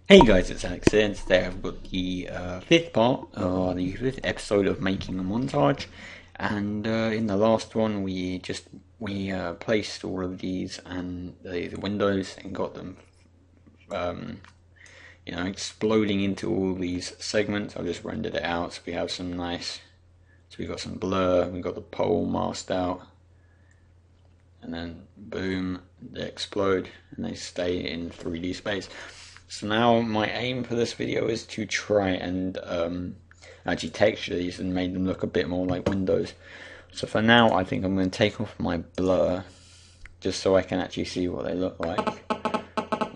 Hey guys, it's Alex here, and today I've got the fifth part, or the fifth episode of making a montage. And in the last one, we placed all of these and the windows and got them, um, exploding into all these segments. I just rendered it out, so we have some nice. So we got some blur. We got the pole masked out, and then boom, they explode and they stay in 3D space. So now my aim for this video is to try and actually texture these and make them look a bit more like windows. So for now I think I'm going to take off my blur just so I can actually see what they look like.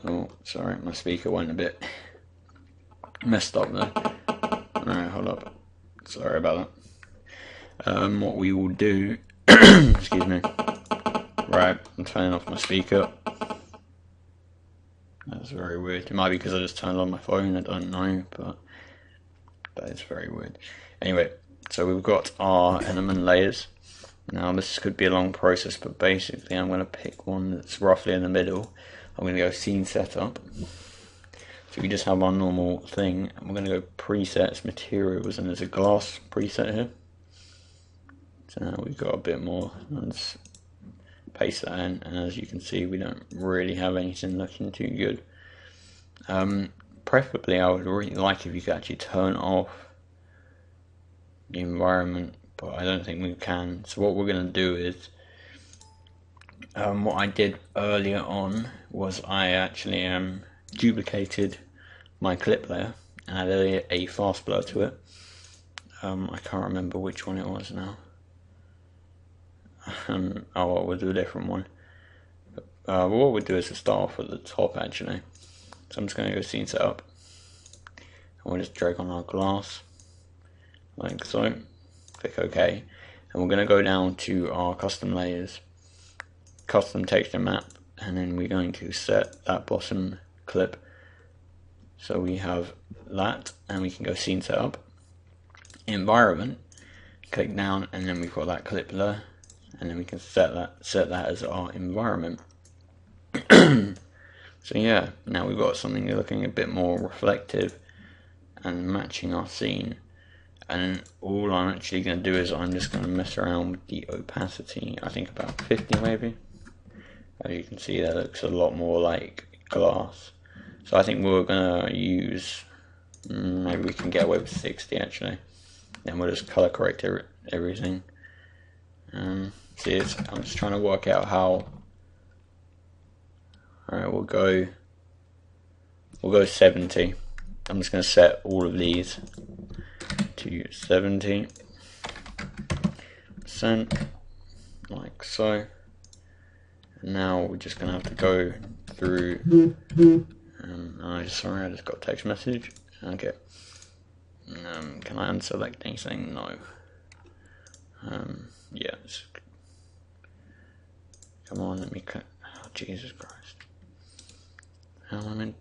Oh, sorry, my speaker went a bit messed up there. Alright, hold up. Sorry about that. What we will do, excuse me. Right, I'm turning off my speaker. That's very weird. It might be because I just turned on my phone, I don't know, but that is very weird. Anyway, so we've got our element layers. Now this could be a long process, but basically I'm going to pick one that's roughly in the middle. I'm going to go scene setup. So we just have our normal thing, and we're going to go presets, materials, and there's a glass preset here. So now we've got a bit more. Let's paste that in, and as you can see, we don't really have anything looking too good. Preferably, I would really like if you could actually turn off the environment, but I don't think we can. So what we're going to do is, what I did earlier on was I actually duplicated my clip layer and added a fast blur to it. I can't remember which one it was now. Oh, we'll do a different one. What we'll do is to start off at the top actually. So I'm just going to go scene setup. And we'll just drag on our glass like so. Click OK. And we're going to go down to our custom layers, custom texture map, and then we're going to set that bottom clip. So we have that, and we can go scene setup, environment, click down, and then we've got that clip there, and then we can set that as our environment. So yeah, now we've got something looking a bit more reflective and matching our scene. And all I'm actually going to do is I'm just going to mess around with the opacity. I think about 50 maybe. As you can see, that looks a lot more like glass. So I think we're going to use, maybe we can get away with 60 actually. Then we'll just color correct everything. See, I'm just trying to work out how. Alright, we'll go 70. I'm just going to set all of these to 70%, like so. And now we're just going to have to go through. Sorry, I just got a text message. Okay. Can I unselect anything? No. Yes. Come on, let me cut. Oh, Jesus Christ. How am I in?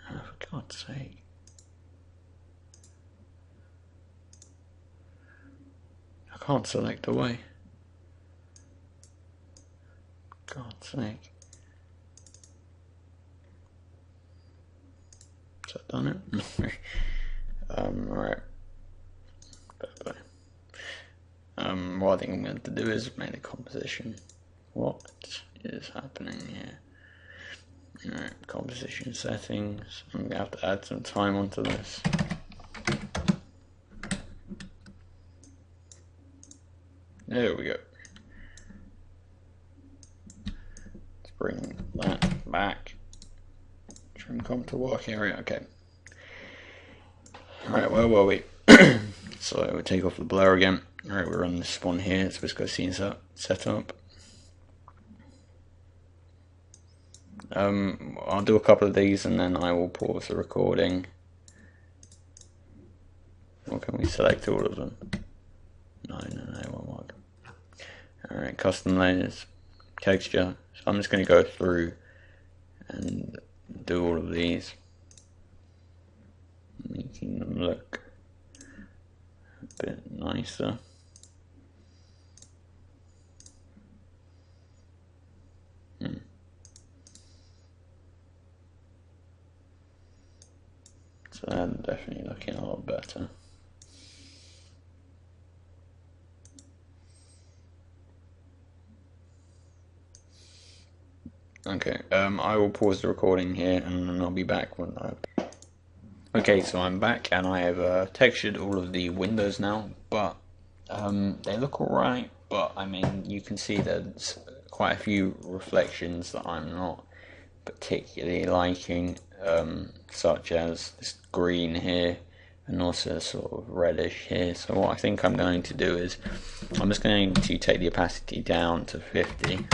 Oh, for God's sake. I can't select away. God's sake. Has that done it? Alright. Bye-bye. What I think I'm going to do is make the composition. What is happening here? Alright, composition settings. I'm going to have to add some time onto this. There we go. Let's bring that back. Trim comp to work area. Okay. Alright, where were we? So we'll take off the blur again. Alright, we're on this spawn here, so let's go scene setup. I'll do a couple of these and then I will pause the recording. Or can we select all of them? No, it won't work. Alright, custom layers, texture. So I'm just going to go through and do all of these, making them look a bit nicer. So they're definitely looking a lot better. Okay, I will pause the recording here and then I'll be back when I... Okay, so I'm back and I have textured all of the windows now, but they look alright, but I mean, you can see there's quite a few reflections that I'm not particularly liking, such as this green here and also sort of reddish here. So what I think I'm going to do is I'm just going to take the opacity down to 50,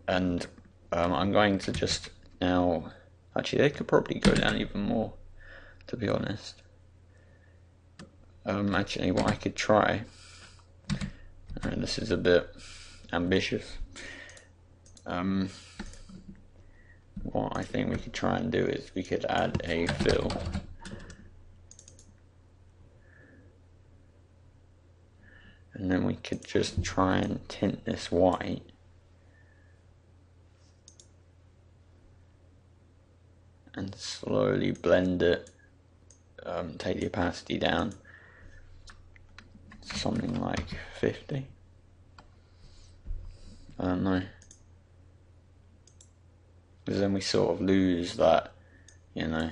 and I'm going to just now, actually they could probably go down even more, to be honest. Actually what I could try, and this is a bit ambitious, what I think we could try and do is we could add a fill. And then we could just try and tint this white. And slowly blend it, take the opacity down to something like 50. I don't know. Because then we sort of lose that, you know.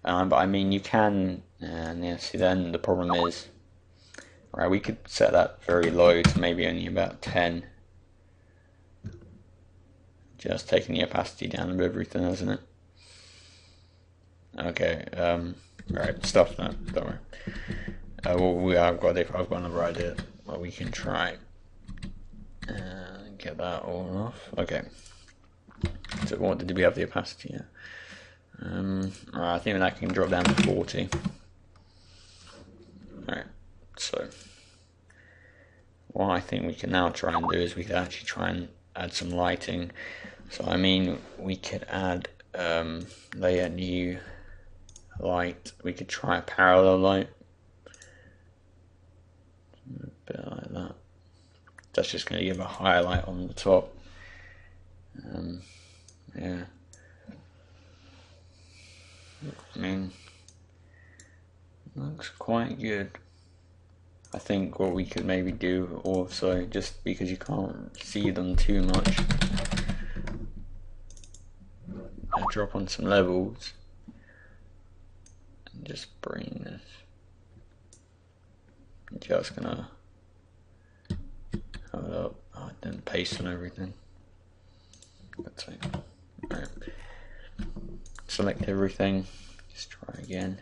But I mean, you can, and yeah, see then the problem is, right, we could set that very low to maybe only about 10. Just taking the opacity down of everything, isn't it? Okay, right, stuff that, don't worry. I've got another idea. Well, we can try and get that all off. Okay. So what did we have the opacity at? Right, I think that can drop down to 40. Alright, so what I think we can now try and do is we could actually try and add some lighting. So I mean, we could add layer new light. We could try a parallel light. A bit like that. That's just going to give a highlight on the top. Yeah. I mean, looks quite good. I think what we could maybe do also, just because you can't see them too much, drop on some levels and just bring this. I'm just gonna hold up. Oh, I didn't paste on everything. That's it. Right. Select everything. Just try again.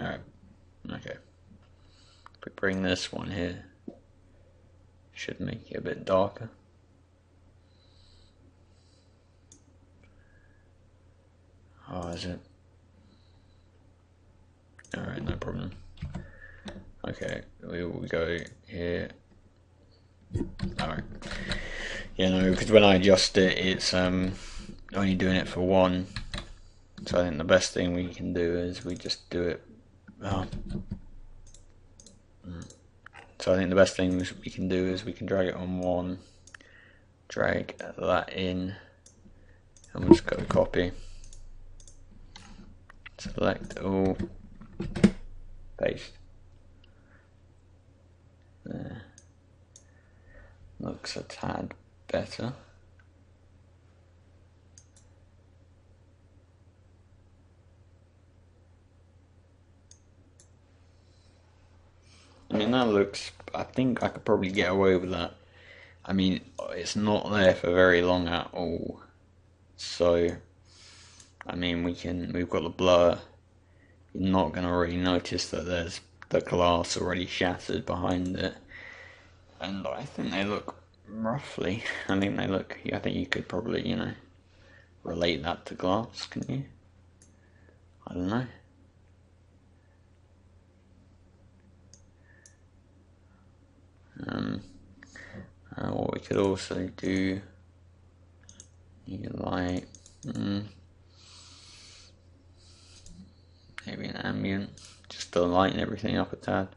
Alright. Okay. If we bring this one here, should make it a bit darker. Oh, is it? Alright, no problem. Okay, we will go here. Alright. Yeah, no, because when I adjust it, it's only doing it for one. So I think the best thing we can do is we just do it. So I think the best thing we can do is we can drag it on one, drag that in, and we'll just go copy, select all, paste. There. Looks a tad better. I mean, that looks, I think I could probably get away with that. I mean, it's not there for very long at all. So, I mean, we've got the blur. You're not going to really notice that there's the glass already shattered behind it. And I think they look roughly, I think you could probably, you know, relate that to glass, can you? I don't know. What we could also do, you like, maybe an ambient, just to lighten everything up a tad.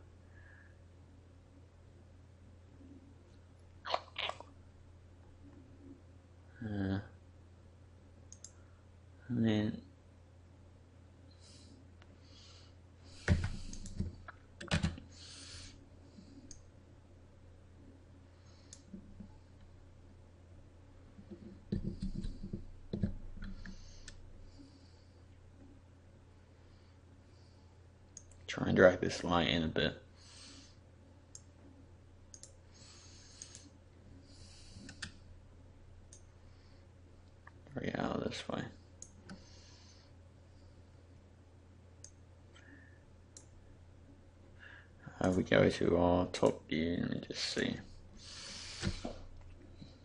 in. Try and drag this light in a bit. Bring it out this way. We go to our top view, let me just see.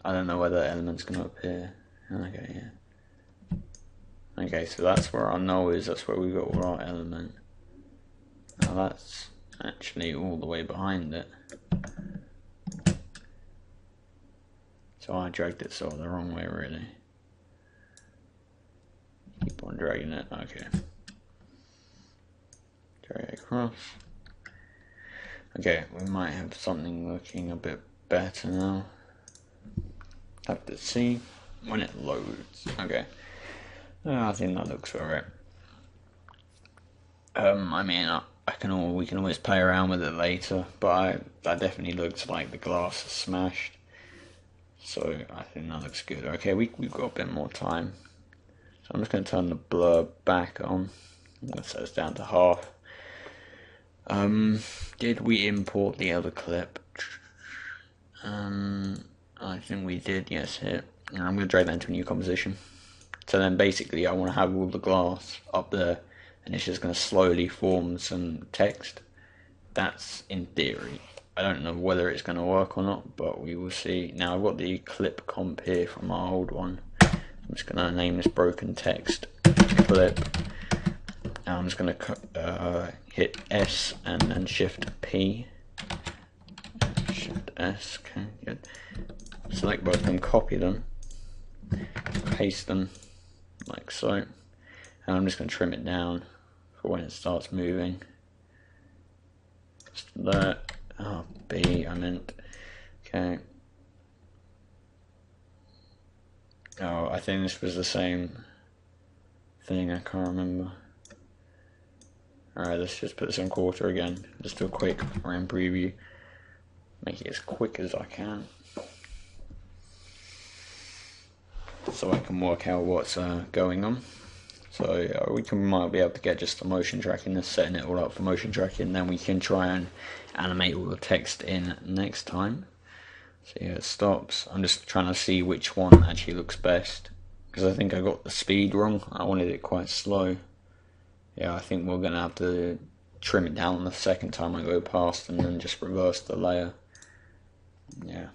I don't know whether the element's going to appear. Okay, yeah. Okay, so that's where our null is, that's where we've got all our element. Now that's actually all the way behind it. So I dragged it sort of the wrong way, really. Keep on dragging it, okay. Drag it across. Okay, we might have something looking a bit better now. Have to see when it loads. Okay, I think that looks alright. I mean, we can always play around with it later, but that definitely looks like the glass is smashed. So I think that looks good. Okay, we've got a bit more time, so I'm just going to turn the blur back on. I'm going to set this down to half. Did we import the other clip? I think we did, yes, here. And I'm going to drag that into a new composition. So then basically I want to have all the glass up there, and it's just going to slowly form some text. That's in theory. I don't know whether it's going to work or not, but we will see. Now I've got the clip comp here from our old one. I'm just going to name this broken text clip. Now I'm just going to hit S and then Shift P. Shift S, okay, good. Select both of them, copy them, paste them like so. And I'm just going to trim it down for when it starts moving. Just there. Oh, B, I meant. Okay. Oh, I think this was the same thing, I can't remember. Alright, let's just put this on quarter again. Just do a quick RAM preview. Make it as quick as I can, so I can work out what's going on. So we might be able to get just the motion tracking and setting it all up for motion tracking, then we can try and animate all the text in next time. So yeah, it stops. I'm just trying to see which one actually looks best, because I think I got the speed wrong. I wanted it quite slow. Yeah, I think we're going to have to trim it down the second time I go past and then just reverse the layer. Yeah.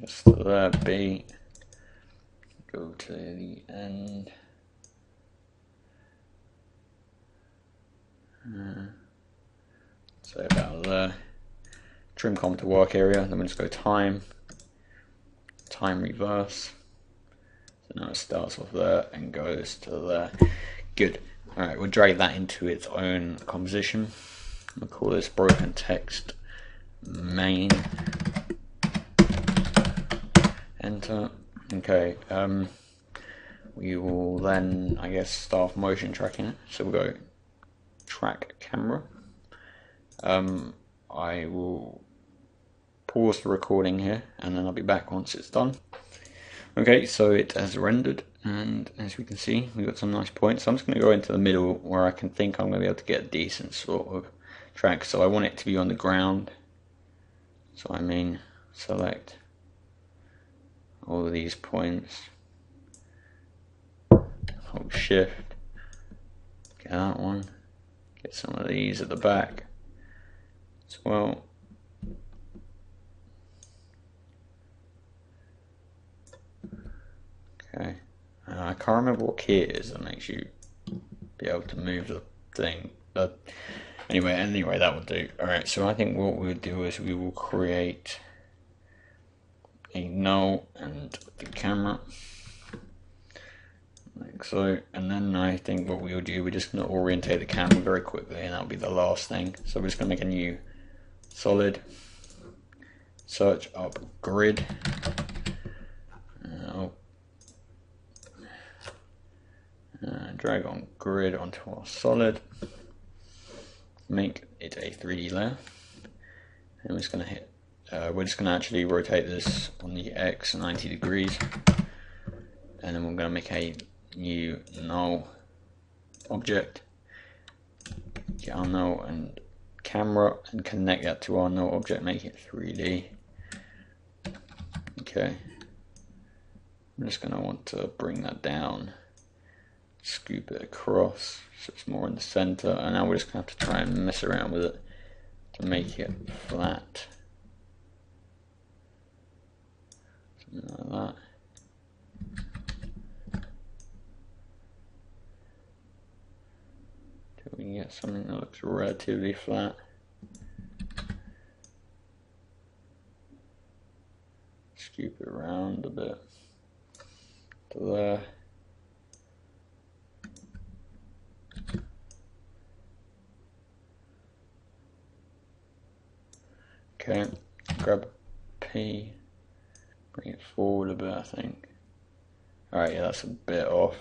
Just there, B. Go to the end. So about there. Trim comp to work area. Then we just go time reverse. So now it starts off there and goes to there. Good. Alright, we'll drag that into its own composition. We'll call this broken text main. Enter. Okay. We will then, I guess, start motion tracking it. So we'll go track camera. I will pause the recording here, and then I'll be back once it's done. Okay, so it has rendered, and as we can see, we've got some nice points. So I'm just going to go into the middle where I can think I'm going to be able to get a decent sort of track. So I want it to be on the ground. So I mean, select all of these points, hold shift, get that one, get some of these at the back as well. Okay, I can't remember what key it is that makes you be able to move the thing, but anyway that will do. Alright, so I think what we'll do is we will create a null and the camera like so, and then I think what we'll do, we're just going to orientate the camera very quickly, and that'll be the last thing. So we're just going to make a new solid, search up grid, drag on grid onto our solid, make it a 3D layer, and we're just going to hit, we're just going to actually rotate this on the X 90 degrees, and then we're going to make a new null object, get our null and camera and connect that to our null object, make it 3D. Okay, I'm just going to want to bring that down, scoop it across so it's more in the center, and now we're just going to have to try and mess around with it to make it flat. Something like that. Till we can get something that looks relatively flat. Scoop it around a bit to there. Okay, grab P, bring it forward a bit, I think. Alright, yeah, that's a bit off.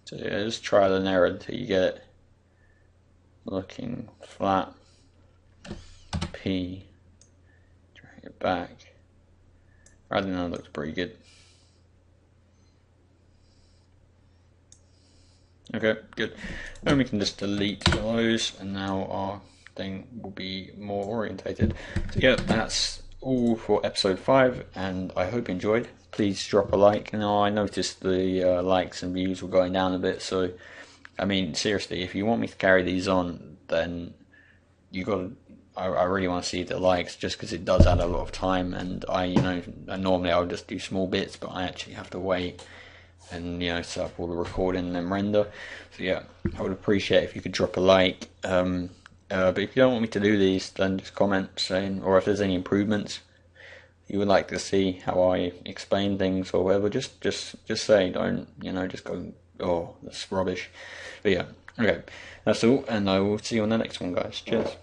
So yeah, just trial and error until you get it looking flat. P, drag it back. I think that looks pretty good. Okay, good. And we can just delete those, and now our thing will be more orientated. So yeah, that's all for episode 5, and I hope you enjoyed. Please drop a like. Now I noticed the likes and views were going down a bit, so I mean seriously, if you want me to carry these on, then you got to. I really want to see the likes, just because it does add a lot of time, and normally I would just do small bits, but I actually have to wait and set up all the recording and then render. So yeah, I would appreciate if you could drop a like. But if you don't want me to do these, then just comment saying, or if there's any improvements you would like to see, how I explain things or whatever, just say. Don't just go, oh, that's rubbish. But yeah, okay, that's all, and I will see you on the next one, guys. Cheers.